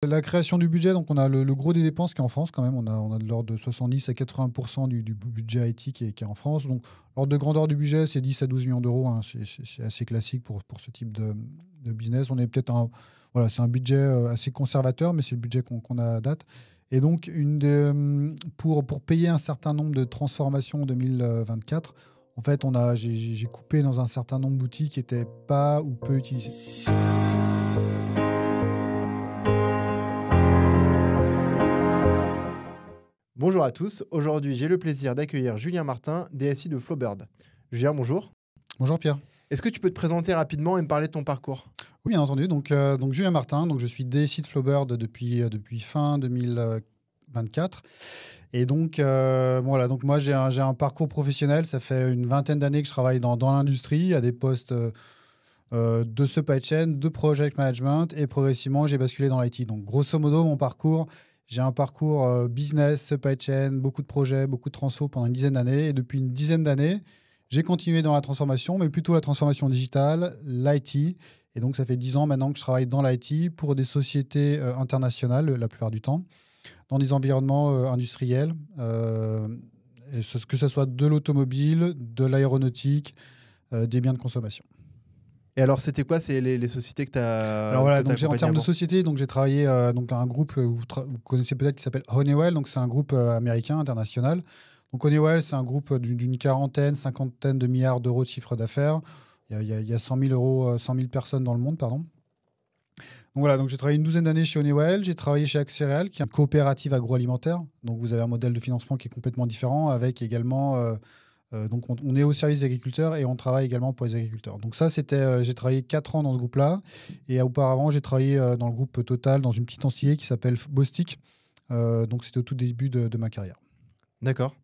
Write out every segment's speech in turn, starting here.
La création du budget, donc on a le gros des dépenses qui est en France quand même. On a de l'ordre de 70 à 80% du budget IT qui est en France. Donc l'ordre de grandeur du budget, c'est 10 à 12 millions d'euros, hein. C'est assez classique pour ce type de business. On est peut-être voilà, c'est un budget assez conservateur, mais c'est le budget qu'on a à date. Et donc, pour payer un certain nombre de transformations en 2024, en fait, j'ai coupé dans un certain nombre d'outils qui n'étaient pas ou peu utilisés. Bonjour à tous, aujourd'hui j'ai le plaisir d'accueillir Julien Martin, DSI de Flowbird. Julien, bonjour. Bonjour Pierre. Est-ce que tu peux te présenter rapidement et me parler de ton parcours? Oui, bien entendu. Donc Julien Martin, donc je suis DSI de Flowbird depuis fin 2024. Et donc, voilà, donc moi j'ai un parcours professionnel. Ça fait une vingtaine d'années que je travaille dans l'industrie à des postes de supply chain, de project management, et progressivement j'ai basculé dans l'IT. Donc grosso modo, mon parcours, j'ai un parcours business, supply chain, beaucoup de projets, beaucoup de transfo pendant une dizaine d'années. Et depuis une dizaine d'années, j'ai continué dans la transformation, mais plutôt la transformation digitale, l'IT. Et donc, ça fait 10 ans maintenant que je travaille dans l'IT pour des sociétés internationales, la plupart du temps, dans des environnements industriels, que ce soit de l'automobile, de l'aéronautique, des biens de consommation. Et alors, c'était quoi les sociétés que tu as Alors voilà, donc en termes de société, donc j'ai travaillé donc à un groupe que vous connaissez peut-être qui s'appelle Honeywell. Donc c'est un groupe américain international. Donc Honeywell, c'est un groupe d'une quarantaine, cinquantaine de milliards d'euros de chiffre d'affaires. Il y a 100 000 personnes dans le monde, pardon. Donc voilà, donc j'ai travaillé une douzaine d'années chez Honeywell. J'ai travaillé chez Axéréal, qui est une coopérative agroalimentaire. Donc vous avez un modèle de financement qui est complètement différent, avec également donc on est au service des agriculteurs et on travaille également pour les agriculteurs. Donc ça, j'ai travaillé 4 ans dans ce groupe-là. Et auparavant, j'ai travaillé dans le groupe Total, dans une petite entité qui s'appelle Bostik. Donc c'était au tout début de ma carrière. D'accord.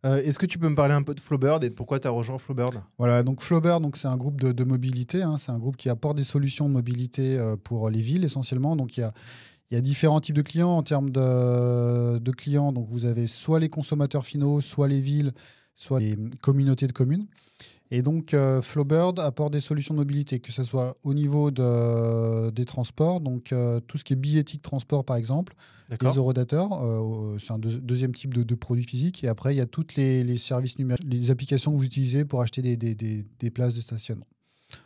Est-ce que tu peux me parler un peu de Flowbird et de pourquoi tu as rejoint Flowbird? Voilà, donc Flowbird, c'est un groupe de mobilité, hein. C'est un groupe qui apporte des solutions de mobilité pour les villes essentiellement. Donc il y a différents types de clients en termes de clients. Donc vous avez soit les consommateurs finaux, soit les villes, soit les communautés de communes. Et donc, Flowbird apporte des solutions de mobilité, que ce soit au niveau des transports, donc tout ce qui est billettique transport, par exemple, les horodateurs, c'est un deuxième type de produit physique. Et après, il y a tous les services numériques, les applications que vous utilisez pour acheter des places de stationnement.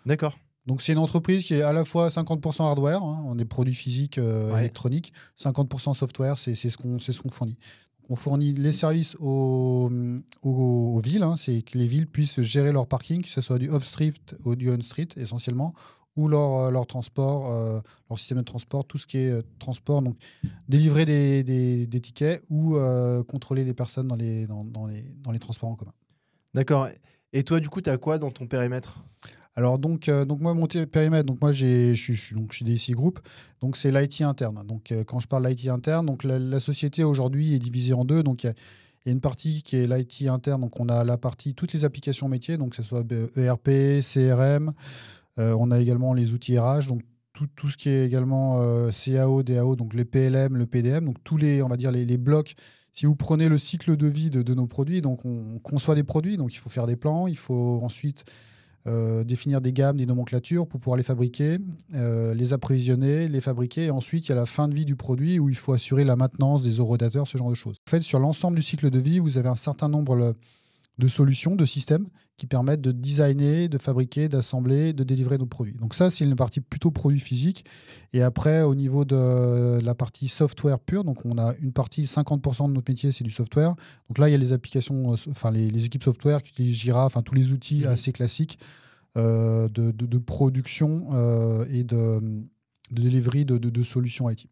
D'accord. Donc, c'est une entreprise qui est à la fois 50% hardware, hein, on est produits physiques électroniques, 50% software, c'est ce qu'on fournit. On fournit les services aux villes, hein, c'est que les villes puissent gérer leur parking, que ce soit du off-street ou du on-street essentiellement, ou leur transport, leur système de transport, tout ce qui est transport, donc délivrer des tickets ou contrôler les personnes dans les transports en commun. D'accord. Et toi, du coup, tu as quoi dans ton périmètre? Alors donc moi mon périmètre, donc moi je suis DSI Group, donc c'est l'IT interne. Donc quand je parle d'IT interne, donc la société aujourd'hui est divisée en deux. Donc il y a une partie qui est l'IT interne, donc on a la partie toutes les applications métiers, donc que ce soit ERP, CRM, on a également les outils RH, donc tout ce qui est également CAO, DAO, donc les PLM, le PDM, donc tous les, on va dire les blocs. Si vous prenez le cycle de vie de nos produits, donc on conçoit des produits, donc il faut faire des plans, il faut ensuite définir des gammes, des nomenclatures pour pouvoir les fabriquer, les approvisionner, les fabriquer. Et ensuite, il y a la fin de vie du produit où il faut assurer la maintenance des horodateurs, ce genre de choses. En fait, sur l'ensemble du cycle de vie, vous avez un certain nombre de solutions, de systèmes qui permettent de designer, de fabriquer, d'assembler, de délivrer nos produits. Donc ça, c'est une partie plutôt produit physique. Et après, au niveau de la partie software pure, donc on a une partie, 50% de notre métier, c'est du software. Donc là, il y a les applications, les équipes software qui utilisent Jira, tous les outils assez classiques de production et de delivery de solutions IT.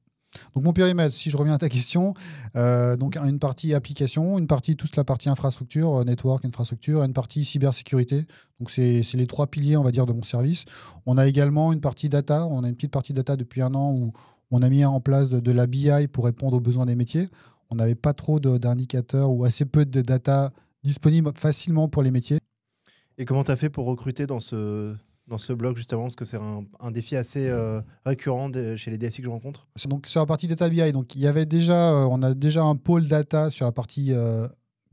Donc mon périmètre, si je reviens à ta question, donc une partie application, une partie toute la partie infrastructure, network, infrastructure, une partie cybersécurité. Donc c'est les 3 piliers, on va dire, de mon service. On a également une partie data. On a une petite partie data depuis 1 an où on a mis en place de la BI pour répondre aux besoins des métiers. On n'avait pas trop d'indicateurs ou assez peu de data disponible facilement pour les métiers. Et comment tu as fait pour recruter dans ce bloc, justement, parce que c'est un défi assez récurrent chez les DSI que je rencontre? Donc, sur la partie data BI, donc, il y avait on a déjà un pôle data sur la partie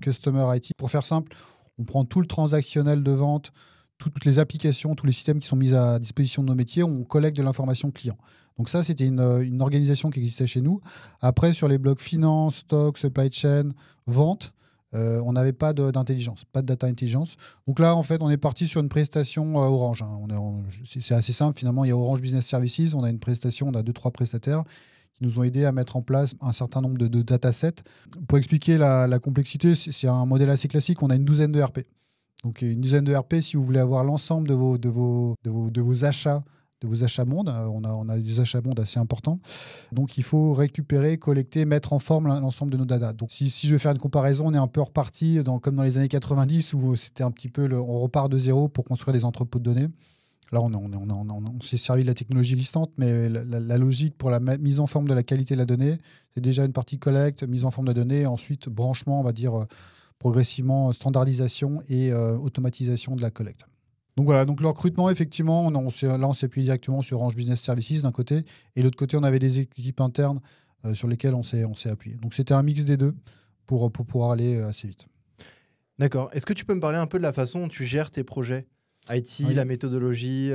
Customer IT. Pour faire simple, on prend tout le transactionnel de vente, toutes les applications, tous les systèmes qui sont mis à disposition de nos métiers, on collecte de l'information client. Donc ça, c'était une organisation qui existait chez nous. Après, sur les blocs finance, stock, supply chain, vente, on n'avait pas d'intelligence, pas de data intelligence. Donc là, en fait, on est parti sur une prestation Orange. Hein. C'est assez simple, finalement. Il y a Orange Business Services. On a une prestation, on a 2-3 prestataires qui nous ont aidés à mettre en place un certain nombre de datasets. Pour expliquer la complexité, c'est un modèle assez classique. On a une douzaine de RP. Donc une dizaine de RP, si vous voulez avoir l'ensemble de vos achats, de vos achats mondes, on a des achats mondes assez importants. Donc il faut récupérer, collecter, mettre en forme l'ensemble de nos data. Donc si je vais faire une comparaison, on est un peu reparti comme dans les années 90 où c'était un petit peu, on repart de zéro pour construire des entrepôts de données. Là, on s'est servi de la technologie existante, mais la logique pour la mise en forme de la qualité de la donnée, c'est déjà une partie collecte, mise en forme de la donnée, et ensuite branchement, on va dire progressivement standardisation et automatisation de la collecte. Donc voilà, donc le recrutement, effectivement, on s'est appuyé directement sur Orange Business Services d'un côté, et de l'autre côté, on avait des équipes internes sur lesquelles on s'est appuyé. Donc c'était un mix des deux pour pouvoir aller assez vite. D'accord. Est-ce que tu peux me parler un peu de la façon dont tu gères tes projets IT, oui. La méthodologie,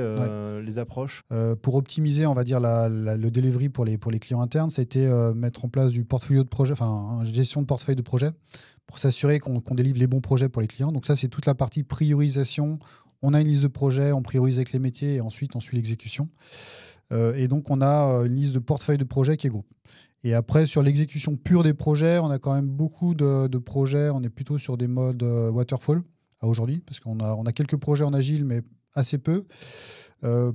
les approches pour optimiser, on va dire, le delivery pour les clients internes, ça a été mettre en place du portfolio de projet, enfin, une gestion de portefeuille de projet pour s'assurer qu'on délivre les bons projets pour les clients. Donc ça, c'est toute la partie priorisation. On a une liste de projets, on priorise avec les métiers et ensuite on suit l'exécution. Et donc, on a une liste de portefeuille de projets qui est gros. Et après, sur l'exécution pure des projets, on a quand même beaucoup de projets. On est plutôt sur des modes waterfall aujourd'hui, parce qu'on a quelques projets en agile, mais assez peu.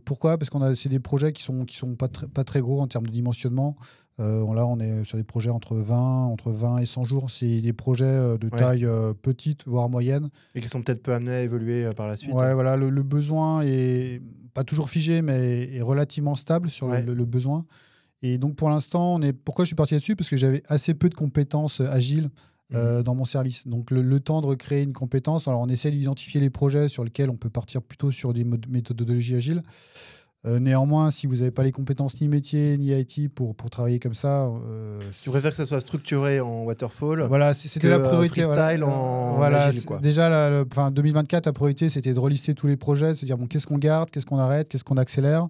Pourquoi ? Parce c'est des projets qui sont pas très gros en termes de dimensionnement. Là, on est sur des projets entre 20 et 100 jours. C'est des projets de taille petite, voire moyenne. Et qui sont peut-être peu amenés à évoluer par la suite. Ouais, voilà, le besoin est pas toujours figé, mais est relativement stable sur le besoin. Et donc, pour l'instant, pourquoi je suis parti là-dessus ? Parce que j'avais assez peu de compétences agiles dans mon service. Donc, le temps de recréer une compétence, alors on essaie d'identifier les projets sur lesquels on peut partir plutôt sur des méthodologies agiles. Néanmoins, si vous n'avez pas les compétences ni métier ni IT pour travailler comme ça... tu préfères que ça soit structuré en waterfall. Voilà, c'était la priorité. Freestyle en agile, quoi. Déjà, 2024, la priorité, c'était de relister tous les projets, de se dire, bon, qu'est-ce qu'on garde, qu'est-ce qu'on arrête, qu'est-ce qu'on accélère.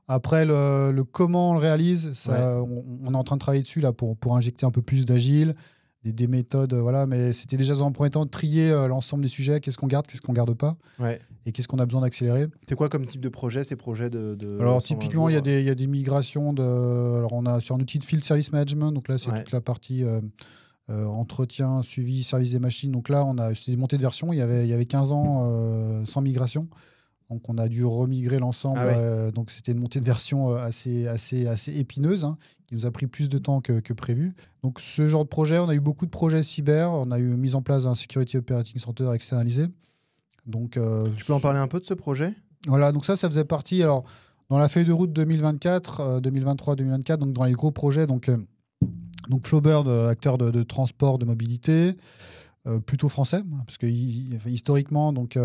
Après, le comment on le réalise, ça, on est en train de travailler dessus là, pour injecter un peu plus d'agile, des méthodes, voilà. Mais c'était déjà dans un premier temps de trier l'ensemble des sujets, qu'est-ce qu'on garde pas, et qu'est-ce qu'on a besoin d'accélérer. C'est quoi comme type de projet, ces projets de Alors, typiquement, il y a des migrations. Alors, on a sur un outil de field service management, donc là, c'est toute la partie entretien, suivi, service des machines. Donc là, c'est des montées de version. Il y avait 15 ans sans migration. Donc, on a dû remigrer l'ensemble. Donc, c'était une montée de version assez épineuse, hein, qui nous a pris plus de temps que prévu. Donc, ce genre de projet, on a eu beaucoup de projets cyber. On a eu mise en place un Security Operating Center externalisé. Donc, tu peux en parler un peu de ce projet ? Voilà, donc ça faisait partie. Alors, dans la feuille de route 2024, 2023-2024, donc dans les gros projets, donc Flowbird, acteur de transport, de mobilité, plutôt français, parce que historiquement, donc...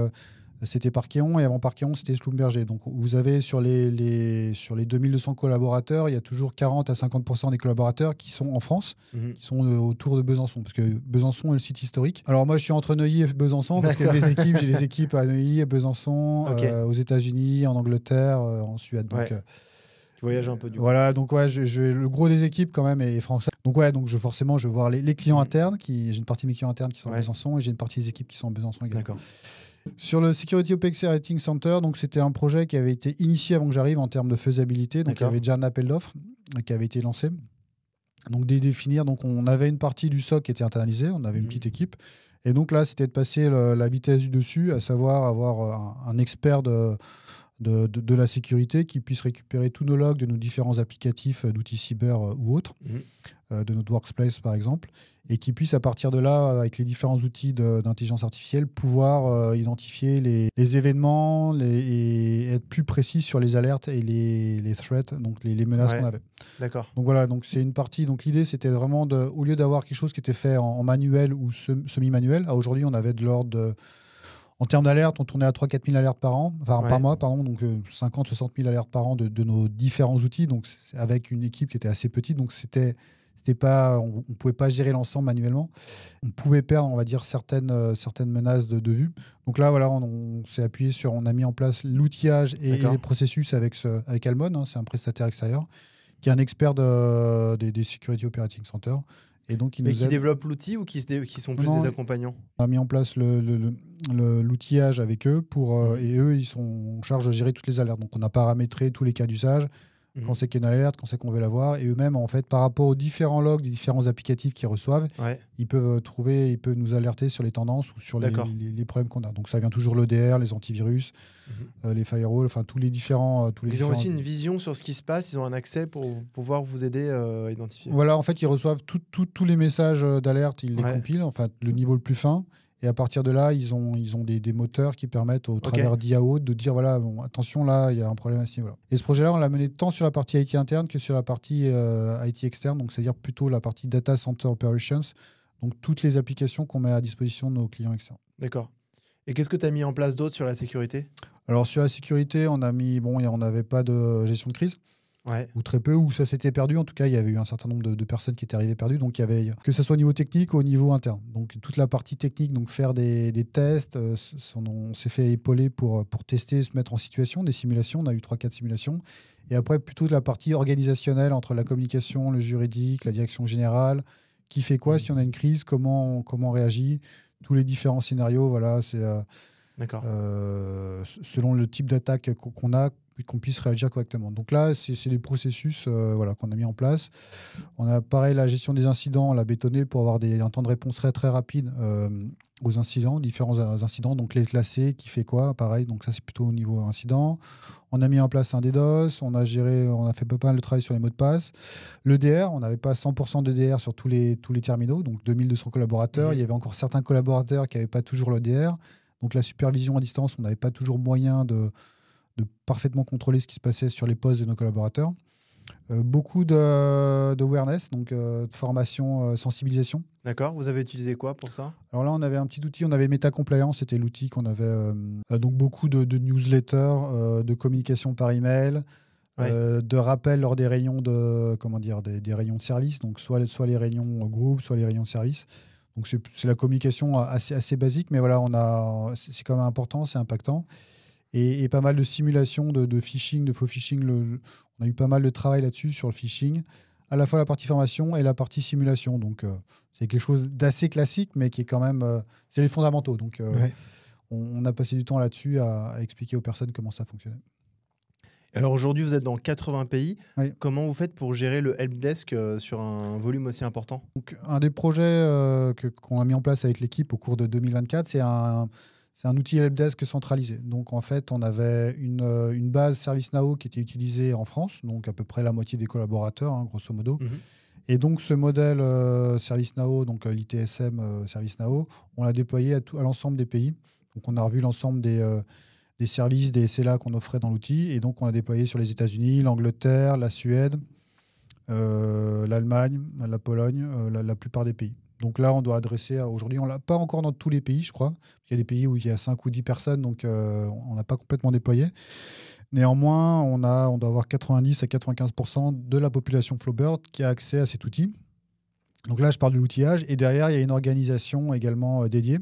c'était Parkeon, et avant Parkeon, c'était Schlumberger. Donc, vous avez sur les 2200 collaborateurs, il y a toujours 40 à 50% des collaborateurs qui sont en France, qui sont autour de Besançon, parce que Besançon est le site historique. Alors, moi, je suis entre Neuilly et Besançon, parce que j'ai des équipes à Neuilly, à Besançon, aux États-Unis, en Angleterre, en Suède. Donc, tu voyages un peu du coup. Voilà, donc le gros des équipes quand même est français. Donc forcément, je vais voir les clients internes. J'ai une partie de mes clients internes qui sont à Besançon, et j'ai une partie des équipes qui sont à Besançon également. D'accord. Sur le Security Operating Center, donc c'était un projet qui avait été initié avant que j'arrive en termes de faisabilité. Donc il y avait déjà un appel d'offres qui avait été lancé. Donc définir, donc on avait une partie du SOC qui était internalisée, on avait une petite équipe. Et donc là, c'était de passer la vitesse du dessus, à savoir avoir un expert de la sécurité qui puisse récupérer tous nos logs de nos différents applicatifs d'outils cyber ou autres, de notre workplace par exemple, et qui puisse à partir de là, avec les différents outils d'intelligence artificielle, pouvoir identifier les événements et être plus précis sur les alertes et les threats, donc les menaces qu'on avait. D'accord. Donc voilà, donc c'est une partie. Donc l'idée, c'était vraiment au lieu d'avoir quelque chose qui était fait en manuel ou semi-manuel, aujourd'hui on avait de l'ordre de... En termes d'alerte, on tournait à 3-4 000 alertes par mois, pardon, donc 50-60 000 alertes par an de nos différents outils, donc avec une équipe qui était assez petite, donc on ne pouvait pas gérer l'ensemble manuellement. On pouvait perdre, on va dire, certaines menaces de vue. Donc là, voilà, on s'est appuyé on a mis en place l'outillage et les processus avec Almon, hein, c'est un prestataire extérieur, qui est un expert des Security Operating Center. Et donc, Mais qui développent l'outil ou qui sont plus des accompagnants? On a mis en place l'outillage avec eux et eux, ils sont en charge de gérer toutes les alertes. Donc, on a paramétré tous les cas d'usage, quand c'est qu'il y a une alerte, quand c'est qu'on veut l'avoir. Et eux-mêmes, en fait, par rapport aux différents logs des différents applicatifs qu'ils reçoivent, ils peuvent nous alerter sur les tendances ou sur les problèmes qu'on a. Donc, ça vient toujours l'EDR, les antivirus, les firewalls, enfin, tous les différents... Ils ont aussi une vision sur ce qui se passe, ils ont un accès pour pouvoir vous aider à identifier. Voilà, en fait, ils reçoivent tous les messages d'alerte, ils les compilent, enfin, le niveau le plus fin. Et à partir de là, ils ont des moteurs qui permettent, au travers d'IAO, de dire voilà, bon, attention, là, il y a un problème à ce niveau-là. Et ce projet-là, on l'a mené tant sur la partie IT interne que sur la partie IT externe, donc c'est-à-dire plutôt la partie Data Center Operations, donc toutes les applications qu'on met à disposition de nos clients externes. D'accord. Et qu'est-ce que tu as mis en place d'autre sur la sécurité? Alors, sur la sécurité, on n'avait pas de gestion de crise. Ou très peu, ou ça s'était perdu. En tout cas, il y avait eu un certain nombre de personnes qui étaient arrivées perdues. Donc, il y avait, que ce soit au niveau technique ou au niveau interne. Donc, toute la partie technique, donc faire des tests, on s'est fait épauler pour tester, se mettre en situation, des simulations. On a eu 3-4 simulations. Et après, plutôt de la partie organisationnelle entre la communication, le juridique, la direction générale. Qui fait quoi si on a une crise? Comment on réagit? Tous les différents scénarios, voilà, c'est selon le type d'attaque qu'on a, qu'on puisse réagir correctement. Donc là, c'est des processus qu'on a mis en place. On a pareil la gestion des incidents, on l'a bétonné pour avoir un temps de réponse très rapide aux incidents, différents incidents. Donc les classés, qui fait quoi, pareil. Donc ça, c'est plutôt au niveau incident. On a mis en place un DDoS, on a fait pas mal de travail sur les mots de passe. L'EDR, on n'avait pas 100% d'EDR sur tous les terminaux, donc 2200 collaborateurs. Il y avait encore certains collaborateurs qui n'avaient pas toujours l'EDR. Donc la supervision à distance, on n'avait pas toujours moyen de parfaitement contrôler ce qui se passait sur les postes de nos collaborateurs. Beaucoup de awareness, donc de formation, sensibilisation. D'accord. Vous avez utilisé quoi pour ça? Alors là, on avait un petit outil, on avait MetaCompliance, c'était l'outil qu'on avait. Donc beaucoup de newsletters, de communication par email, de rappels lors des réunions des réunions de service, donc soit les réunions groupes, soit les réunions de service. Donc c'est la communication assez basique, mais voilà, c'est quand même important, c'est impactant. Et pas mal de simulations de phishing, de faux phishing. On a eu pas mal de travail là-dessus sur le phishing, à la fois la partie formation et la partie simulation. Donc, c'est quelque chose d'assez classique, mais qui est quand même... c'est les fondamentaux. Donc, on a passé du temps là-dessus à expliquer aux personnes comment ça fonctionnait. Alors aujourd'hui, vous êtes dans 80 pays. Oui. Comment vous faites pour gérer le helpdesk sur un volume aussi important? Donc, un des projets qu'on a mis en place avec l'équipe au cours de 2024, c'est un outil helpdesk centralisé. Donc, en fait, on avait une base ServiceNow qui était utilisée en France, donc à peu près la moitié des collaborateurs, grosso modo. Et donc, ce modèle ServiceNow, donc l'ITSM ServiceNow, on l'a déployé à l'ensemble des pays. Donc, on a revu l'ensemble des services, des SLA qu'on offrait dans l'outil. Et donc, on a déployé sur les États-Unis, l'Angleterre, la Suède, l'Allemagne, la Pologne, la plupart des pays. Donc là, on doit adresser, aujourd'hui, on ne l'a pas encore dans tous les pays, je crois. Il y a des pays où il y a 5 ou 10 personnes, donc on n'a pas complètement déployé. Néanmoins, on doit avoir 90 à 95% de la population Flowbird qui a accès à cet outil. Donc là, je parle de l'outillage. Et derrière, il y a une organisation également dédiée.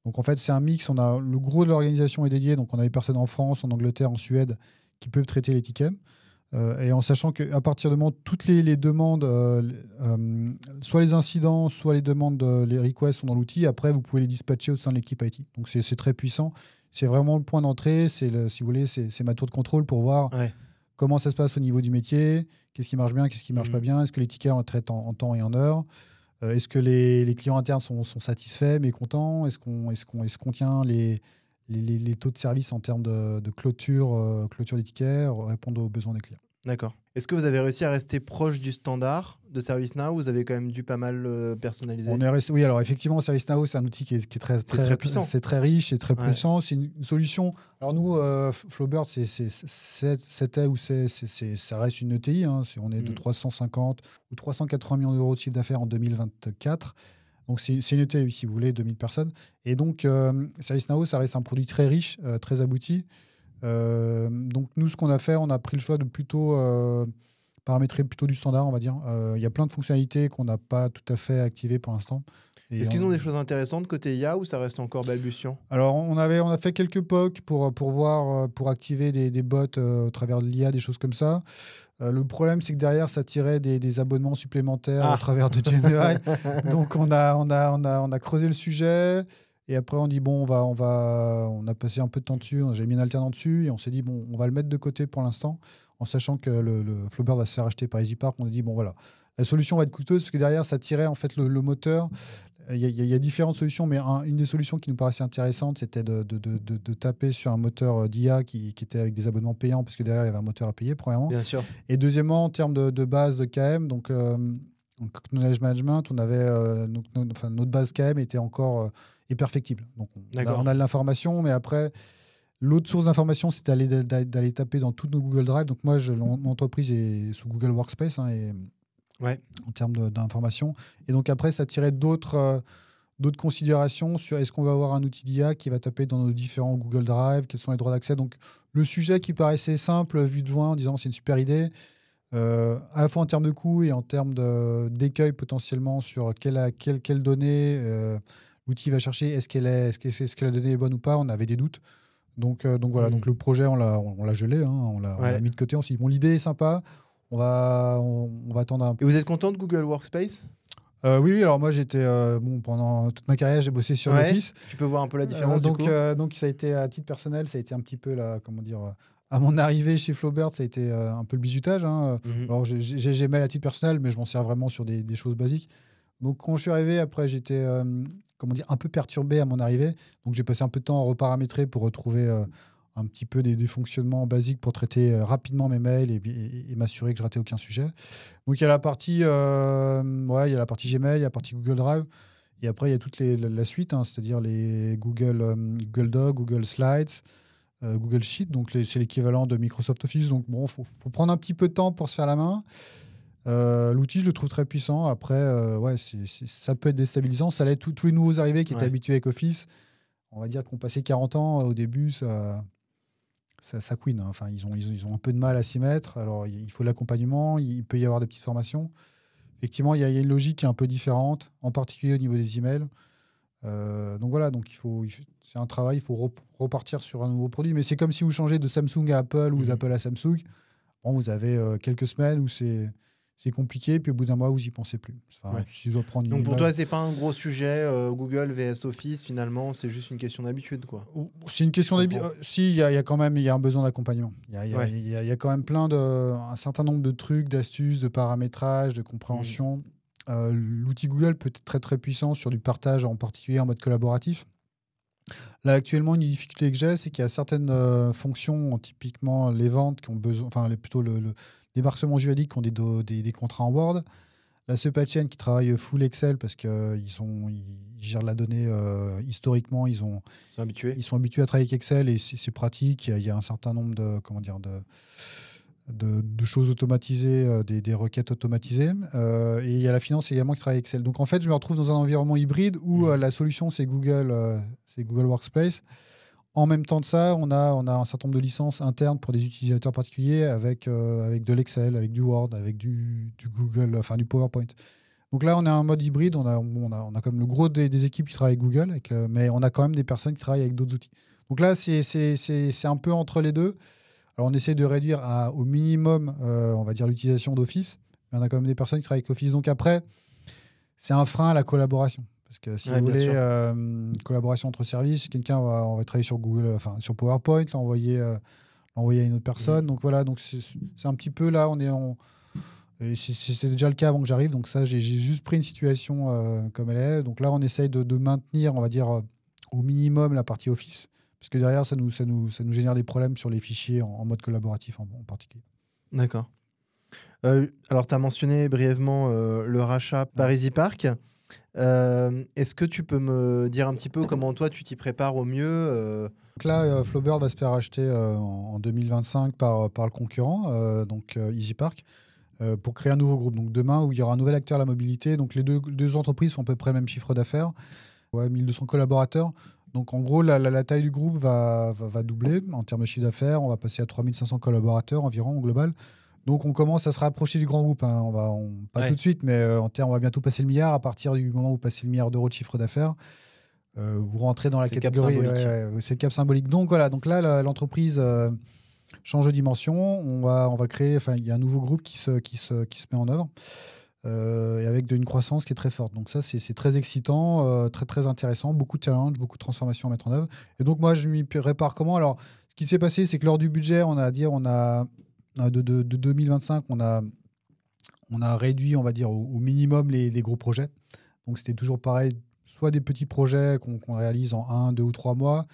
Donc en fait, c'est un mix. Le gros de l'organisation est dédié. Donc on a des personnes en France, en Angleterre, en Suède qui peuvent traiter les tickets. Et en sachant qu'à partir du moment toutes les demandes, soit les incidents, soit les demandes, les requests sont dans l'outil, après vous pouvez les dispatcher au sein de l'équipe IT. Donc c'est très puissant. C'est vraiment le point d'entrée. Si vous voulez, c'est ma tour de contrôle pour voir comment ça se passe au niveau du métier, qu'est-ce qui marche bien, qu'est-ce qui marche pas bien, est-ce que les tickets on les traite en temps et en heure, est-ce que les clients internes sont satisfaits, mécontents, est-ce qu'on tient les taux de service en termes de clôture des tickets, répondre aux besoins des clients. D'accord. Est-ce que vous avez réussi à rester proche du standard de ServiceNow ou vous avez quand même dû pas mal personnaliser? Oui, alors effectivement, ServiceNow, c'est un outil qui est très puissant. C'est très riche, c'est très puissant. C'est une solution. Alors nous, Flowbird, ça reste une ETI. On est de 350 ou 380 millions d'euros de chiffre d'affaires en 2024. Donc, c'est une ETI, si vous voulez, 2000 personnes. Et donc, ServiceNow, ça reste un produit très riche, très abouti. Donc, nous, ce qu'on a fait, on a pris le choix de plutôt paramétrer plutôt du standard, on va dire. Il y a plein de fonctionnalités qu'on n'a pas tout à fait activées pour l'instant. Est-ce qu'ils ont des choses intéressantes côté IA ou ça reste encore balbutiant? Alors, on a fait quelques POC pour voir, pour activer des bots au travers de l'IA, des choses comme ça. Le problème, c'est que derrière, ça tirait des abonnements supplémentaires au travers de GenAI. Donc, on a creusé le sujet. Et après, on dit, bon, on a passé un peu de temps dessus. J'ai mis un alternant dessus. Et on s'est dit, bon, on va le mettre de côté pour l'instant, en sachant que le Flowbird va se faire acheter par EasyPark. On a dit, bon, voilà. La solution va être coûteuse parce que derrière, ça tirait en fait le moteur. Il y a différentes solutions, mais une des solutions qui nous paraissait intéressante, c'était de taper sur un moteur d'IA qui était avec des abonnements payants, parce que derrière, il y avait un moteur à payer, premièrement. Bien sûr. Et deuxièmement, en termes de base de KM, donc Knowledge Management, on avait, notre base KM était encore est perfectible. Donc, on a de l'information, mais après, l'autre source d'information, c'est d'aller taper dans toutes nos Google Drive. Donc, moi, mon entreprise est sous Google Workspace, en termes d'information. Et donc après, ça tirait d'autres considérations sur est-ce qu'on va avoir un outil d'IA qui va taper dans nos différents Google Drive, quels sont les droits d'accès. Donc le sujet qui paraissait simple vu de loin en disant c'est une super idée, à la fois en termes de coûts et en termes d'écueil potentiellement sur quelle donnée l'outil va chercher, est-ce que la donnée est bonne ou pas, on avait des doutes. Donc voilà, donc le projet, on l'a gelé, on l'a mis de côté. On s'est dit, bon, l'idée est sympa, on va attendre un peu. Et vous êtes content de Google Workspace ? Oui, alors moi j'étais pendant toute ma carrière j'ai bossé sur Office. Tu peux voir un peu la différence donc ça a été à titre personnel, ça a été un petit peu à mon arrivée chez Flowbird, ça a été un peu le bizutage. Alors j'ai Gmail à titre personnel, mais je m'en sers vraiment sur des choses basiques. Donc quand je suis arrivé, après j'étais un peu perturbé à mon arrivée. Donc j'ai passé un peu de temps à reparamétrer pour retrouver un petit peu des fonctionnements basiques pour traiter rapidement mes mails et m'assurer que je ratais aucun sujet. Donc il y a la partie, il y a la partie Gmail, il y a la partie Google Drive, et après il y a toute la suite, c'est-à-dire les Google Docs, Google Slides, Google Sheet, donc c'est l'équivalent de Microsoft Office. Donc bon, faut prendre un petit peu de temps pour se faire la main. L'outil, je le trouve très puissant. Après, ça peut être déstabilisant. Ça l'est tous les nouveaux arrivés qui étaient habitués avec Office. On va dire qu'on passait 40 ans au début, ça couine. Enfin, ils ont un peu de mal à s'y mettre. Alors, il faut de l'accompagnement. Il peut y avoir des petites formations. Effectivement, il y a une logique qui est un peu différente, en particulier au niveau des emails. Donc voilà, c'est un travail. Il faut repartir sur un nouveau produit. Mais c'est comme si vous changez de Samsung à Apple ou d'Apple à Samsung. Bon, vous avez quelques semaines où c'est compliqué, puis au bout d'un mois, vous n'y pensez plus. Si je dois prendre Donc pour toi, c'est pas un gros sujet, Google vs Office, finalement, c'est juste une question d'habitude, quoi. C'est une question d'habitude. Si, il y a quand même un besoin d'accompagnement. Il y a quand même un certain nombre de trucs, d'astuces, de paramétrage, de compréhension. L'outil Google peut être très très puissant sur du partage, en particulier en mode collaboratif. Là, actuellement, une difficulté que j'ai, c'est qu'il y a certaines fonctions, typiquement les ventes, qui ont besoin, plutôt le débarquement juridique, qui ont des contrats en Word. La supply chain qui travaille full Excel parce qu'ils gèrent la donnée historiquement. Ils sont habitués à travailler avec Excel et c'est pratique. Il y a un certain nombre de choses automatisées, des requêtes automatisées. Et il y a la finance également qui travaille avec Excel. Donc en fait, je me retrouve dans un environnement hybride où la solution, c'est Google Workspace. En même temps de ça, on a un certain nombre de licences internes pour des utilisateurs particuliers avec de l'Excel, avec du Word, avec du Google, du PowerPoint. Donc là, on est en mode hybride. On a comme le gros des équipes qui travaillent avec Google, mais on a quand même des personnes qui travaillent avec d'autres outils. Donc là, c'est un peu entre les deux. Alors, on essaie de réduire au minimum, on va dire, l'utilisation d'Office. Mais on a quand même des personnes qui travaillent avec Office. Donc après, c'est un frein à la collaboration. Parce que si vous voulez collaboration entre services, quelqu'un on va travailler sur Google, sur PowerPoint, l'envoyer à une autre personne. Donc voilà, donc c'est un petit peu là, c'était déjà le cas avant que j'arrive. Donc ça, j'ai juste pris une situation comme elle est. Donc là, on essaye de maintenir, on va dire, au minimum la partie Office. Parce que derrière, ça nous génère des problèmes sur les fichiers en mode collaboratif en particulier. D'accord. Alors, tu as mentionné brièvement le rachat par EasyPark. Est-ce que tu peux me dire un petit peu comment toi tu t'y prépares au mieux Donc là, Flowbird va se faire acheter en 2025 par le concurrent, EasyPark, pour créer un nouveau groupe. Donc demain, où il y aura un nouvel acteur à la mobilité. Donc les deux entreprises font à peu près le même chiffre d'affaires, 1200 collaborateurs. Donc en gros, la taille du groupe va doubler en termes de chiffre d'affaires. On va passer à 3500 collaborateurs environ au global. Donc on commence à se rapprocher du grand groupe. Pas tout de suite, mais on va bientôt passer le milliard. À partir du moment où vous passez le milliard d'euros de chiffre d'affaires, vous rentrez dans la catégorie. C'est le cap symbolique. Donc voilà. Donc là, l'entreprise change de dimension. On va créer, enfin, il y a un nouveau groupe qui se met en œuvre et avec une croissance qui est très forte. Donc ça, c'est très excitant, très, très intéressant, beaucoup de challenges, beaucoup de transformations à mettre en œuvre. Et donc moi, je m'y prépare comment? Alors, ce qui s'est passé, c'est que lors du budget, de 2025, on a réduit, on va dire, au minimum les gros projets. Donc c'était toujours pareil, soit des petits projets qu'on réalise en 1, 2 ou 3 mois.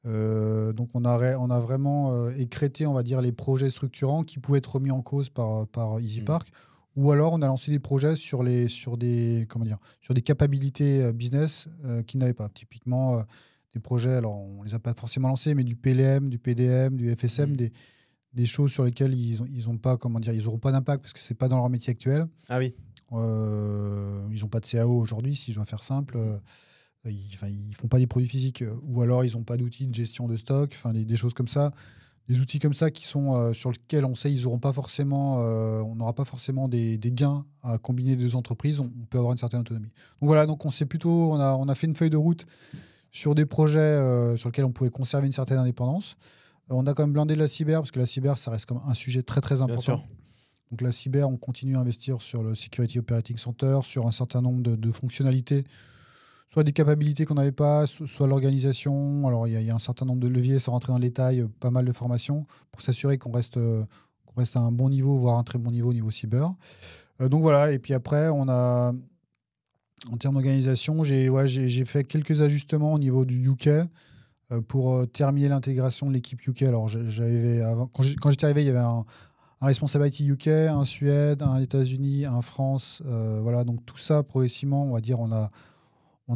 Donc on a vraiment écrété, on va dire, les projets structurants qui pouvaient être remis en cause par EasyPark. Ou alors on a lancé des projets sur des capabilités business qu'ils n'avaient pas. Typiquement, des projets, alors on ne les a pas forcément lancés, mais du PLM, du PDM, du FSM, des choses sur lesquelles ils n'auront pas d'impact parce que ce n'est pas dans leur métier actuel. Ah oui. Ils n'ont pas de CAO aujourd'hui, si je dois faire simple. Ils font pas des produits physiques, ou alors ils n'ont pas d'outils de gestion de stock, enfin des choses comme ça, des outils comme ça qui sont sur lesquels on sait ils auront pas forcément, on n'aura pas forcément des gains à combiner des entreprises. On peut avoir une certaine autonomie. Donc voilà, donc on a fait une feuille de route sur des projets sur lesquels on pouvait conserver une certaine indépendance. On a quand même blindé la cyber parce que la cyber ça reste comme un sujet très très Bien important. sûr. Donc la cyber, on continue à investir sur le Security Operating Center, sur un certain nombre de fonctionnalités, soit des capabilités qu'on n'avait pas, soit l'organisation. Alors il y a un certain nombre de leviers, sans rentrer dans le détail, pas mal de formations pour s'assurer qu'on reste à un bon niveau, voire un très bon niveau au niveau cyber. Donc voilà, et puis après, en termes d'organisation, j'ai fait quelques ajustements au niveau du UK pour terminer l'intégration de l'équipe UK. Alors quand j'étais arrivé, il y avait un responsable IT UK, un Suède, un États-Unis, un France. Voilà, donc tout ça, progressivement, on va dire, on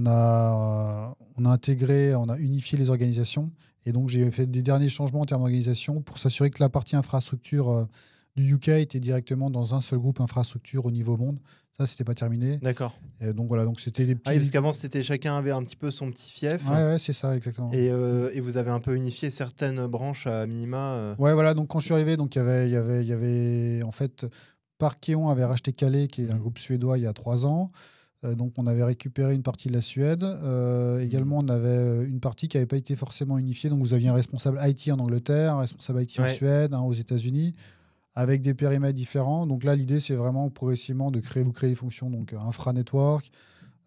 a intégré, on a unifié les organisations. Et donc, j'ai fait des derniers changements en termes d'organisation pour s'assurer que la partie infrastructure du UK était directement dans un seul groupe infrastructure au niveau monde. Ça, c'était pas terminé. D'accord. Et donc, voilà, donc c'était des petits. Ah oui, parce qu'avant, chacun avait un petit peu son petit fief. Ouais, c'est ça, exactement. Et vous avez un peu unifié certaines branches à minima. Ouais, voilà, donc quand je suis arrivé, donc il y avait en fait, Parkeon avait racheté Calais, qui est un groupe suédois, il y a 3 ans. Donc on avait récupéré une partie de la Suède. Également, on avait une partie qui n'avait pas été forcément unifiée. Donc vous aviez un responsable IT en Angleterre, un responsable IT en Suède, un aux États-Unis, avec des périmètres différents. Donc là, l'idée, c'est vraiment progressivement de créer des fonctions, donc infra-network,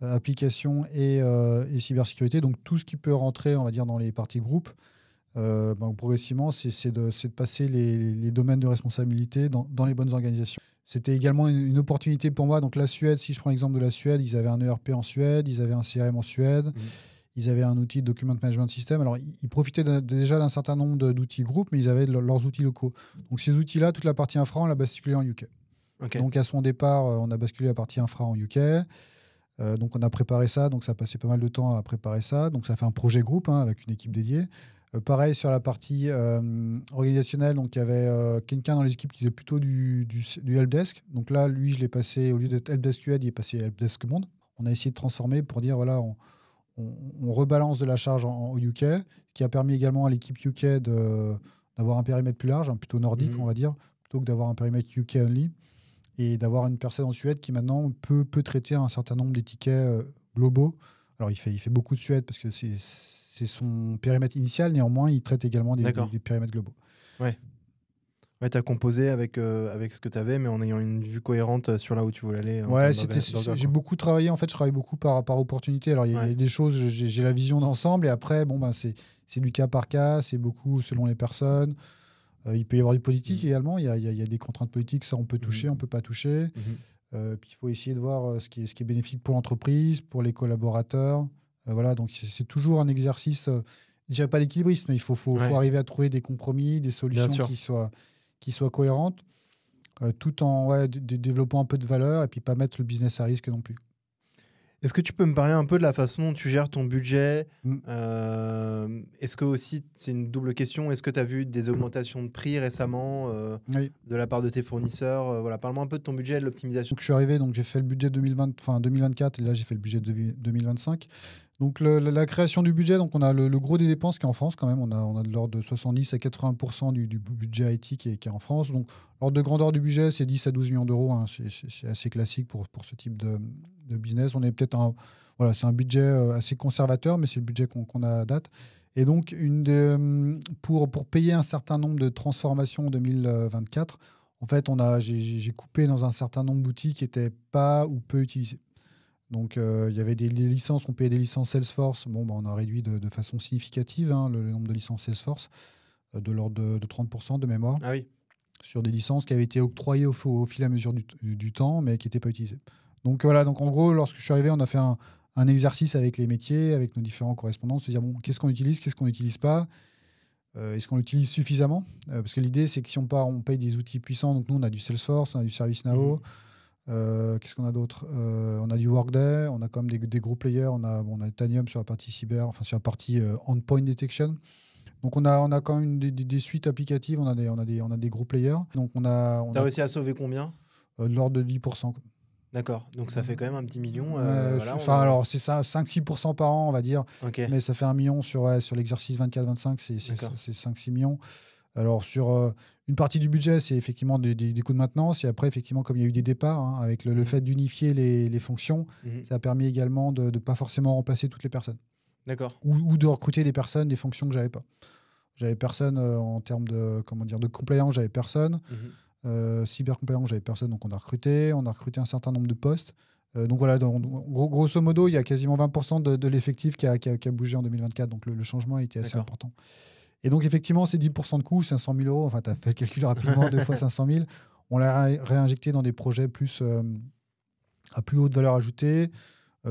application et cybersécurité. Donc tout ce qui peut rentrer, on va dire, dans les parties groupes. Progressivement, c'est de passer les domaines de responsabilité dans les bonnes organisations. C'était également une opportunité pour moi. Donc la Suède, si je prends l'exemple de la Suède, ils avaient un ERP en Suède, ils avaient un CRM en Suède, ils avaient un outil de Document Management System. Alors ils profitaient déjà d'un certain nombre d'outils groupes, mais ils avaient leurs outils locaux. Donc ces outils-là, toute la partie infra, on l'a basculé en UK. Okay. Donc à son départ, on a basculé la partie infra en UK. Donc on a préparé ça, donc ça a passé pas mal de temps à préparer ça. Donc ça fait un projet groupe avec une équipe dédiée. Pareil sur la partie organisationnelle, donc il y avait quelqu'un dans les équipes qui faisait plutôt du helpdesk. Donc là, lui, je l'ai passé, au lieu d'être helpdesk UED, il est passé helpdesk monde. On a essayé de transformer pour dire, voilà, on rebalance de la charge au UK, ce qui a permis également à l'équipe UK d'avoir un périmètre plus large, plutôt nordique, on va dire, plutôt que d'avoir un périmètre UK only, et d'avoir une personne en Suède qui maintenant peut traiter un certain nombre des tickets globaux. Alors il fait beaucoup de Suède parce que c'est son périmètre initial, néanmoins, il traite également des périmètres globaux. Ouais, tu as composé avec ce que tu avais, mais en ayant une vue cohérente sur là où tu voulais aller. Ouais, j'ai beaucoup travaillé. En fait, je travaille beaucoup par opportunité. Alors, il y a des choses, j'ai la vision d'ensemble, et après, c'est du cas par cas, c'est beaucoup selon les personnes. Il peut y avoir du politique également. Il y a des contraintes politiques, ça, on peut toucher, on ne peut pas toucher. Puis, il faut essayer de voir ce qui est bénéfique pour l'entreprise, pour les collaborateurs. Voilà, donc c'est toujours un exercice, je dirais pas d'équilibrisme, mais il faut arriver à trouver des compromis, des solutions qui soient cohérentes, tout en développant un peu de valeur et puis pas mettre le business à risque non plus. Est-ce que tu peux me parler un peu de la façon dont tu gères ton budget? Est-ce que aussi, c'est une double question, est-ce que tu as vu des augmentations de prix récemment de la part de tes fournisseurs? Voilà, parle-moi un peu de ton budget et de l'optimisation. Donc, je suis arrivé, donc j'ai fait le budget 2024 et là j'ai fait le budget 2025. Donc la création du budget, donc on a le gros des dépenses qui est en France quand même. On a de l'ordre de 70 à 80% du budget IT qui est en France. Donc l'ordre de grandeur du budget, c'est 10 à 12 millions d'euros. C'est assez classique pour ce type de business. On est peut-être c'est un budget assez conservateur, mais c'est le budget qu'on a à date. Et donc, pour payer un certain nombre de transformations en 2024, en fait, j'ai coupé dans un certain nombre d'outils qui n'étaient pas ou peu utilisés. Donc, il y avait des licences, on payait des licences Salesforce. Bon, on a réduit de façon significative le nombre de licences Salesforce, de l'ordre de 30% de mémoire. Ah oui. Sur des licences qui avaient été octroyées au fil et à mesure du temps, mais qui n'étaient pas utilisées. Donc voilà, donc en gros, lorsque je suis arrivé, on a fait un exercice avec les métiers, avec nos différents correspondants, se dire, bon, qu'est-ce qu'on utilise, qu'est-ce qu'on n'utilise pas, est-ce qu'on l'utilise suffisamment, parce que l'idée, c'est que si on paye des outils puissants, donc nous, on a du Salesforce, on a du ServiceNow, qu'est-ce qu'on a d'autre, on a du Workday, on a quand même des gros players, on a Tanium sur la partie cyber, enfin sur la partie endpoint detection. Donc on a quand même des suites applicatives, on a des gros players. Donc T'as réussi à sauver combien de l'ordre de 10%. D'accord, donc ça fait quand même un petit million. Alors c'est ça, 5-6% par an, on va dire. Okay. Mais ça fait 1 million sur l'exercice 24-25, c'est 5-6 millions. Alors sur une partie du budget, c'est effectivement des coûts de maintenance. Et après, effectivement, comme il y a eu des départs, avec le fait d'unifier les fonctions, ça a permis également de ne pas forcément remplacer toutes les personnes. D'accord. Ou de recruter des personnes, des fonctions que j'avais pas. J'avais personne en termes de compliance, j'avais personne. Cyber compliance, j'avais personne, donc on a recruté un certain nombre de postes. Donc voilà, grosso modo, il y a quasiment 20% de l'effectif qui a bougé en 2024, donc le changement a été assez important. Et donc effectivement, ces 10% de coûts, 500 000 euros, enfin tu as fait le calcul rapidement, 2 fois 500 000, on l'a réinjecté dans des projets à plus haute valeur ajoutée,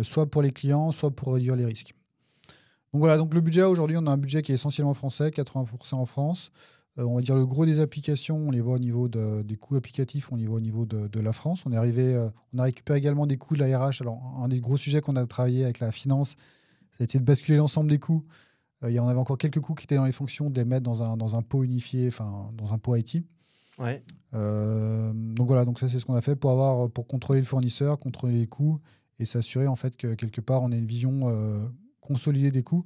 soit pour les clients, soit pour réduire les risques. Donc voilà, donc le budget aujourd'hui, on a un budget qui est essentiellement français, 80% en France. On va dire le gros des applications, on les voit au niveau des coûts applicatifs, on les voit au niveau de la France. On a récupéré également des coûts de la RH. Alors, un des gros sujets qu'on a travaillé avec la finance, ça a été de basculer l'ensemble des coûts. Il y en avait encore quelques coûts qui étaient dans les fonctions, de les mettre dans un pot unifié, enfin dans un pot IT. Ouais. Donc voilà, donc ça c'est ce qu'on a fait pour contrôler le fournisseur, contrôler les coûts et s'assurer en fait que quelque part on ait une vision consolidée des coûts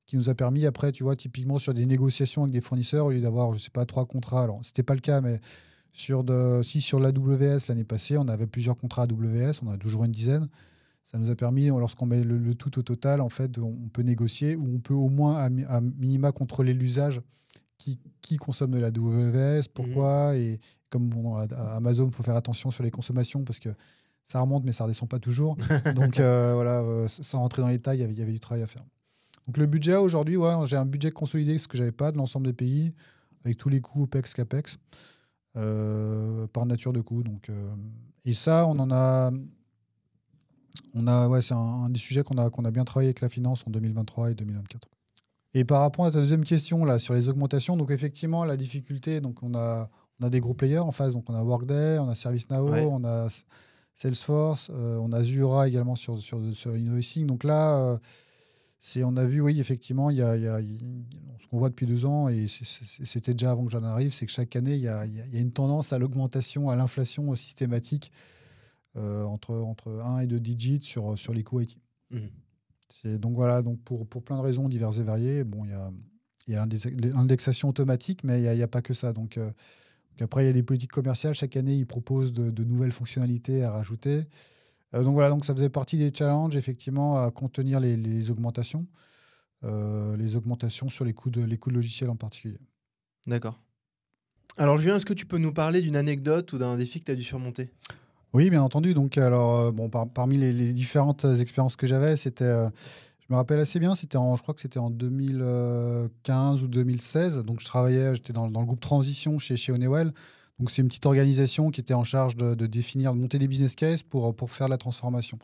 qui nous a permis après, tu vois, typiquement sur des négociations avec des fournisseurs, au lieu d'avoir, je sais pas, 3 contrats, alors c'était pas le cas, mais sur l'AWS l'année passée, on avait plusieurs contrats AWS, on a toujours une dizaine. Ça nous a permis, lorsqu'on met le tout au total, en fait, on peut négocier ou on peut au moins à minima contrôler l'usage qui consomme de l'AWS, pourquoi, et comme à Amazon, il faut faire attention sur les consommations parce que ça remonte, mais ça ne redescend pas toujours. Donc voilà, sans rentrer dans les détails, il y avait du travail à faire. Donc le budget aujourd'hui, j'ai un budget consolidé, ce que je n'avais pas de l'ensemble des pays, avec tous les coûts OPEX, CAPEX, par nature de coûts. Donc, et ça, c'est un des sujets qu'on a bien travaillé avec la finance en 2023 et 2024. Et par rapport à ta deuxième question là, sur les augmentations, donc effectivement, la difficulté, donc on a des gros players en face, donc on a Workday, on a ServiceNow, on a Salesforce, on a Zuora également sur Invoicing. Donc là, on a vu, oui, effectivement, il y a ce qu'on voit depuis 2 ans, et c'était déjà avant que j'en arrive, c'est que chaque année, il y a une tendance à l'augmentation, à l'inflation systématique entre 1 et 2 digits sur les coûts IT. Donc voilà, donc pour plein de raisons diverses et variées, bon, il y a l'indexation automatique, mais il n'y a pas que ça. Donc après, il y a des politiques commerciales. Chaque année, ils proposent de nouvelles fonctionnalités à rajouter. Donc voilà, donc ça faisait partie des challenges, effectivement, à contenir les augmentations. Les augmentations sur les coûts de logiciels en particulier. D'accord. Alors Julien, est-ce que tu peux nous parler d'une anecdote ou d'un défi que tu as dû surmonter ? Oui, bien entendu. Donc, alors, parmi les différentes expériences que j'avais, je me rappelle assez bien, je crois que c'était en 2015 ou 2016. Donc, j'étais dans le groupe Transition chez Honeywell. Donc, c'est une petite organisation qui était en charge de définir, de monter des business cases pour faire la transformation.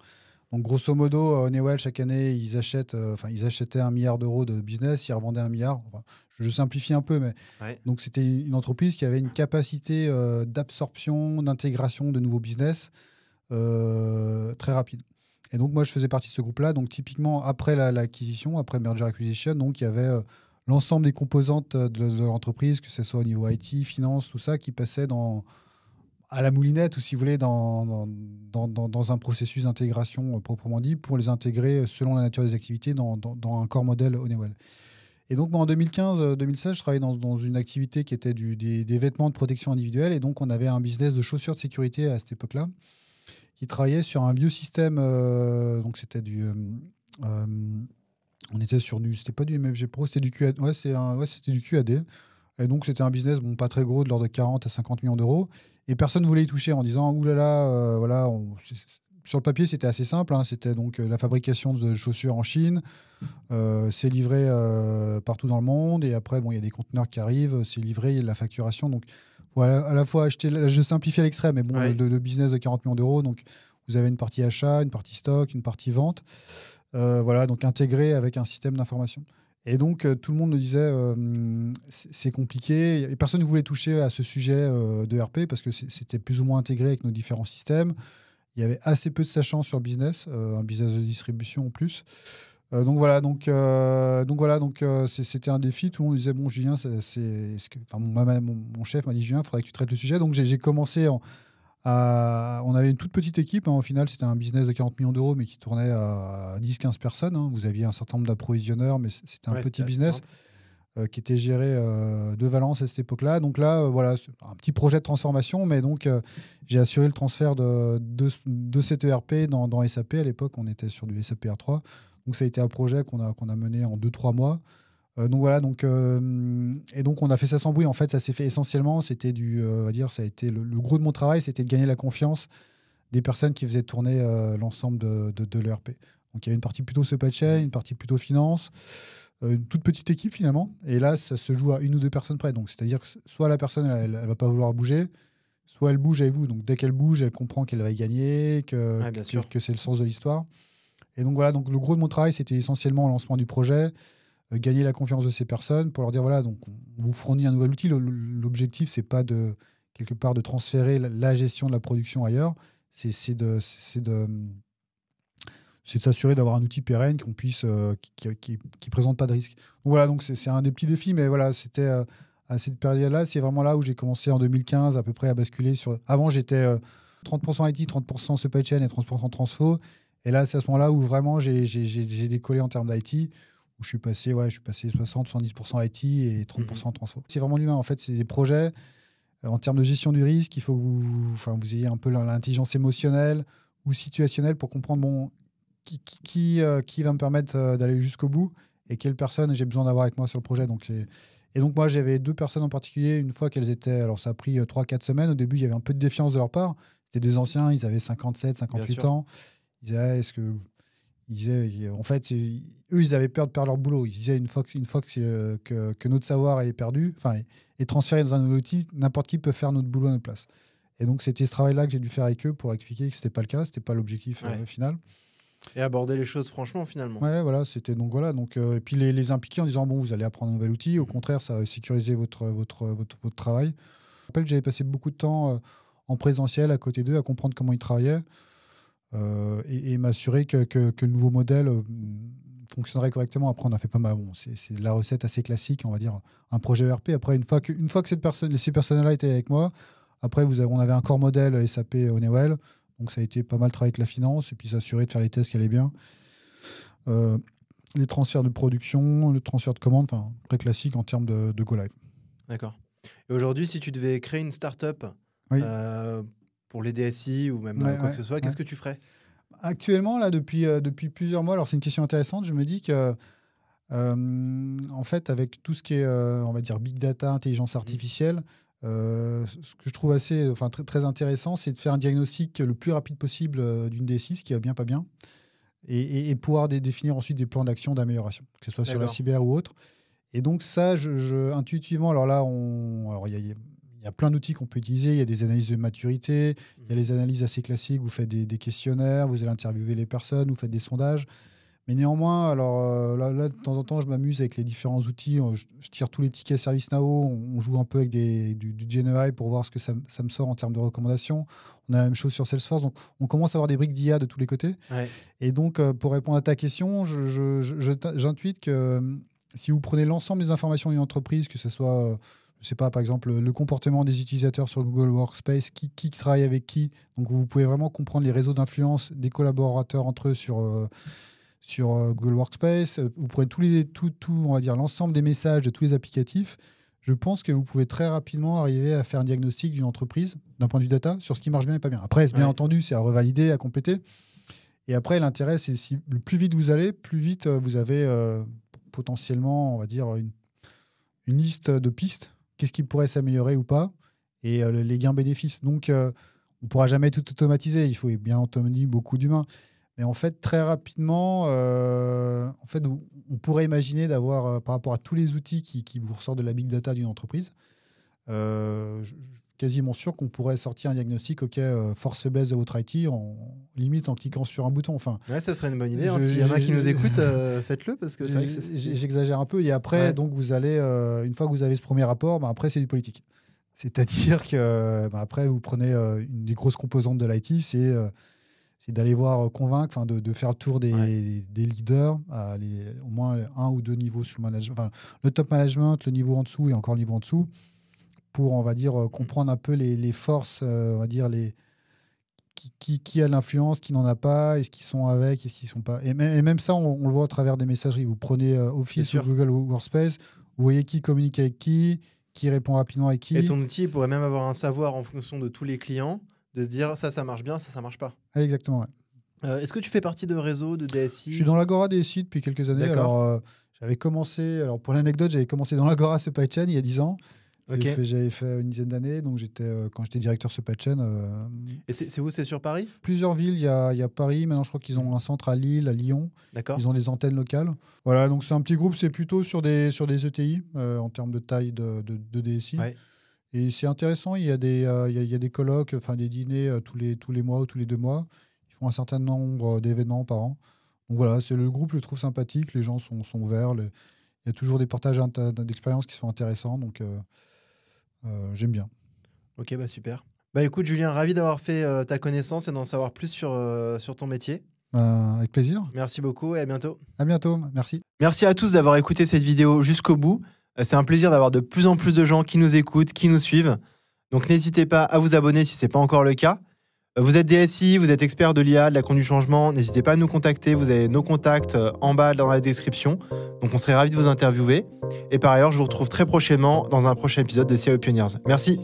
Donc, grosso modo, Honeywell, chaque année, ils achetaient 1 milliard d'euros de business, ils revendaient 1 milliard. Enfin, je simplifie un peu, mais donc c'était une entreprise qui avait une capacité d'absorption, d'intégration de nouveaux business très rapide. Et donc, moi, je faisais partie de ce groupe-là. Donc, typiquement, après l'acquisition, après merger acquisition, donc il y avait l'ensemble des composantes de l'entreprise, que ce soit au niveau IT, finance, tout ça, qui passait à la moulinette, ou si vous voulez, dans un processus d'intégration proprement dit, pour les intégrer selon la nature des activités dans un corps modèle Honeywell. Et donc, moi, en 2015-2016, je travaillais dans une activité qui était des vêtements de protection individuelle. Et donc, on avait un business de chaussures de sécurité à cette époque-là, qui travaillait sur un vieux système. Donc, c'était On était sur c'était pas du MFG Pro, c'était du QAD. Ouais, c'était du QAD. Et donc, c'était un business pas très gros, de l'ordre de 40 à 50 millions d'euros. Et personne ne voulait y toucher en disant, oulala, voilà, sur le papier, c'était assez simple. Hein. C'était donc la fabrication de chaussures en Chine. C'est livré partout dans le monde. Et après, il y a des conteneurs qui arrivent. C'est livré, il y a de la facturation. Donc, voilà, à la fois acheter, je simplifie à l'extrême, mais bon, le business de 40 millions d'euros. Donc, vous avez une partie achat, une partie stock, une partie vente. Voilà, donc intégré avec un système d'information. Et donc, tout le monde me disait, c'est compliqué. Et personne ne voulait toucher à ce sujet de RP parce que c'était plus ou moins intégré avec nos différents systèmes. Il y avait assez peu de sachants sur le business, un business de distribution en plus. Donc voilà, c'était un défi. Tout le monde disait, bon, Julien, mon chef m'a dit, Julien, il faudrait que tu traites le sujet. Donc j'ai commencé on avait une toute petite équipe. Hein. Au final, c'était un business de 40 millions d'euros, mais qui tournait à 10-15 personnes. Hein. Vous aviez un certain nombre d'approvisionneurs, mais c'était un petit business qui était géré de Valence à cette époque-là. Donc là, voilà, c'est un petit projet de transformation, mais donc j'ai assuré le transfert de cet ERP dans SAP. À l'époque, on était sur du SAP R3. Donc ça a été un projet qu'on a mené en 2-3 mois. Donc voilà, et donc on a fait ça sans bruit. En fait, ça s'est fait essentiellement. C'était on va dire, ça a été le gros de mon travail, c'était de gagner la confiance des personnes qui faisaient tourner l'ensemble de l'ERP. Donc il y avait une partie plutôt supply chain, une partie plutôt finance, une toute petite équipe finalement. Et là, ça se joue à 1 ou 2 personnes près. Donc c'est-à-dire que soit la personne, elle va pas vouloir bouger, soit elle bouge avec vous. Donc dès qu'elle bouge, elle comprend qu'elle va y gagner, que c'est le sens de l'histoire. Et donc voilà, donc le gros de mon travail, c'était essentiellement le lancement du projet. Gagner la confiance de ces personnes pour leur dire voilà, donc on vous fournit un nouvel outil. L'objectif, c'est pas quelque part de transférer la gestion de la production ailleurs, c'est de s'assurer d'avoir un outil pérenne qu'on puisse qui présente pas de risque. Donc voilà, donc c'est un des petits défis, mais voilà, c'était à cette période-là, c'est vraiment là où j'ai commencé en 2015 à peu près à basculer sur. Avant, j'étais 30% IT, 30% supply chain et 30% transfo. Et là, c'est à ce moment-là où vraiment j'ai décollé en termes d'IT. Où je suis passé 60-70% IT et 30% transfo. C'est vraiment l'humain, en fait, c'est des projets. En termes de gestion du risque, il faut que vous ayez un peu l'intelligence émotionnelle ou situationnelle pour comprendre qui va me permettre d'aller jusqu'au bout et quelle personne j'ai besoin d'avoir avec moi sur le projet. Et donc moi, j'avais 2 personnes en particulier, une fois qu'elles étaient... Alors ça a pris 3-4 semaines. Au début, il y avait un peu de défiance de leur part. C'était des anciens, ils avaient 57, 58 ans. Ils disaient, est-ce que... en fait, eux, ils avaient peur de perdre leur boulot. Ils disaient, une fois que notre savoir est perdu, est transféré dans un nouvel outil, n'importe qui peut faire notre boulot à notre place. Et donc, c'était ce travail-là que j'ai dû faire avec eux pour expliquer que ce n'était pas le cas, ce n'était pas l'objectif final. Et aborder les choses franchement, finalement. Ouais, voilà, c'était donc voilà. Donc, et puis les impliquer en disant, bon, vous allez apprendre un nouvel outil. Au contraire, ça va sécuriser votre travail. Je rappelle que j'avais passé beaucoup de temps en présentiel à côté d'eux, à comprendre comment ils travaillaient. Et m'assurer que le nouveau modèle fonctionnerait correctement. Après, on a fait pas mal. Bon, c'est la recette assez classique, on va dire, un projet ERP. Après, une fois que ces personnes-là étaient avec moi, après, on avait un corps modèle SAP Honeywell. Donc, ça a été pas mal travailler avec la finance et puis s'assurer de faire les tests qui allaient bien. Les transferts de production, le transfert de commandes, très classique en termes de Go Live. D'accord. Et aujourd'hui, si tu devais créer une start-up, oui. Pour les DSI ou même quoi que ce soit, qu'est-ce que tu ferais? Actuellement, là, depuis plusieurs mois, alors c'est une question intéressante, je me dis que, en fait, avec tout ce qui est, on va dire, big data, intelligence artificielle, ce que je trouve très, très intéressant, c'est de faire un diagnostic le plus rapide possible d'une DSI, ce qui va bien, pas bien, et pouvoir définir ensuite des plans d'action d'amélioration, que ce soit sur la cyber ou autre. Et donc ça, intuitivement, alors là, il y a plein d'outils qu'on peut utiliser. Il y a des analyses de maturité, il y a les analyses assez classiques. Vous faites des questionnaires, vous allez interviewer les personnes, vous faites des sondages. Mais néanmoins, alors là, de temps en temps, je m'amuse avec les différents outils. Je tire tous les tickets ServiceNow. On joue un peu avec du GenAI pour voir ce que ça me sort en termes de recommandations. On a la même chose sur Salesforce. Donc, on commence à avoir des briques d'IA de tous les côtés. Ouais. Et donc, pour répondre à ta question, j'intuite que si vous prenez l'ensemble des informations d'une entreprise, que ce soit... je ne sais pas, par exemple, le comportement des utilisateurs sur Google Workspace, qui travaille avec qui. Donc, vous pouvez vraiment comprendre les réseaux d'influence des collaborateurs entre eux sur Google Workspace. Vous prenez on va dire, l'ensemble des messages de tous les applicatifs. Je pense que vous pouvez très rapidement arriver à faire un diagnostic d'une entreprise, d'un point de vue data, sur ce qui marche bien et pas bien. Après, bien entendu, c'est à revalider, à compléter. Et après, l'intérêt, c'est si le plus vite vous allez, plus vite vous avez potentiellement, on va dire, une liste de pistes. Qu'est-ce qui pourrait s'améliorer ou pas? Et les gains-bénéfices. Donc, on ne pourra jamais tout automatiser. Il faut bien entendu beaucoup d'humains. Mais en fait, très rapidement, en fait, on pourrait imaginer d'avoir, par rapport à tous les outils qui vous ressortent de la big data d'une entreprise, quasiment sûr qu'on pourrait sortir un diagnostic, OK, force faiblesse de votre IT, limite en cliquant sur un bouton. Enfin, ouais, ça serait une bonne idée. S'il y en a qui nous écoutent, faites-le, parce que c'est vrai que j'exagère un peu. Et après, donc, vous allez, une fois que vous avez ce premier rapport, après, c'est du politique. C'est-à-dire que après, vous prenez une des grosses composantes de l'IT, c'est d'aller voir, convaincre, de faire le tour des leaders, au moins un ou deux niveaux sous le management, le top management, le niveau en dessous et encore le niveau en dessous, pour, on va dire, comprendre un peu les forces, on va dire, qui a l'influence, qui n'en a pas, est-ce qu'ils sont avec, est-ce qu'ils ne sont pas. Et même ça, on le voit à travers des messageries. Vous prenez Office ou Google Workspace, vous voyez qui communique avec qui répond rapidement avec qui. Et ton outil pourrait même avoir un savoir en fonction de tous les clients, de se dire ça marche bien, ça marche pas. Ah, exactement, ouais. Est-ce que tu fais partie de réseau, de DSI? Je suis dans l'Agora DSI depuis quelques années. Alors, j'avais commencé, pour l'anecdote, j'avais commencé dans l'Agora Supply Chain il y a 10 ans. Okay. J'avais fait une dizaine d'années, donc quand j'étais directeur supply chain. Et c'est où? C'est sur Paris? Plusieurs villes. Il y a Paris, maintenant je crois qu'ils ont un centre à Lille, à Lyon. Ils ont des antennes locales. Voilà, donc c'est un petit groupe, c'est plutôt sur des ETI en termes de taille de DSI. Ouais. Et c'est intéressant, il y a des colloques, des dîners tous les mois ou tous les 2 mois. Ils font un certain nombre d'événements par an. Donc voilà, c'est le groupe, je le trouve sympathique, les gens sont ouverts. Il y a toujours des partages d'expériences qui sont intéressants, donc j'aime bien. Ok, super. Écoute, Julien, ravi d'avoir fait ta connaissance et d'en savoir plus sur ton métier. Avec plaisir. Merci beaucoup et à bientôt. À bientôt, merci. Merci à tous d'avoir écouté cette vidéo jusqu'au bout. C'est un plaisir d'avoir de plus en plus de gens qui nous écoutent, qui nous suivent. Donc n'hésitez pas à vous abonner si ce n'est pas encore le cas. Vous êtes DSI, vous êtes expert de l'IA, de la conduite du changement, n'hésitez pas à nous contacter, vous avez nos contacts en bas dans la description. Donc on serait ravis de vous interviewer. Et par ailleurs, je vous retrouve très prochainement dans un prochain épisode de CIO Pioneers. Merci.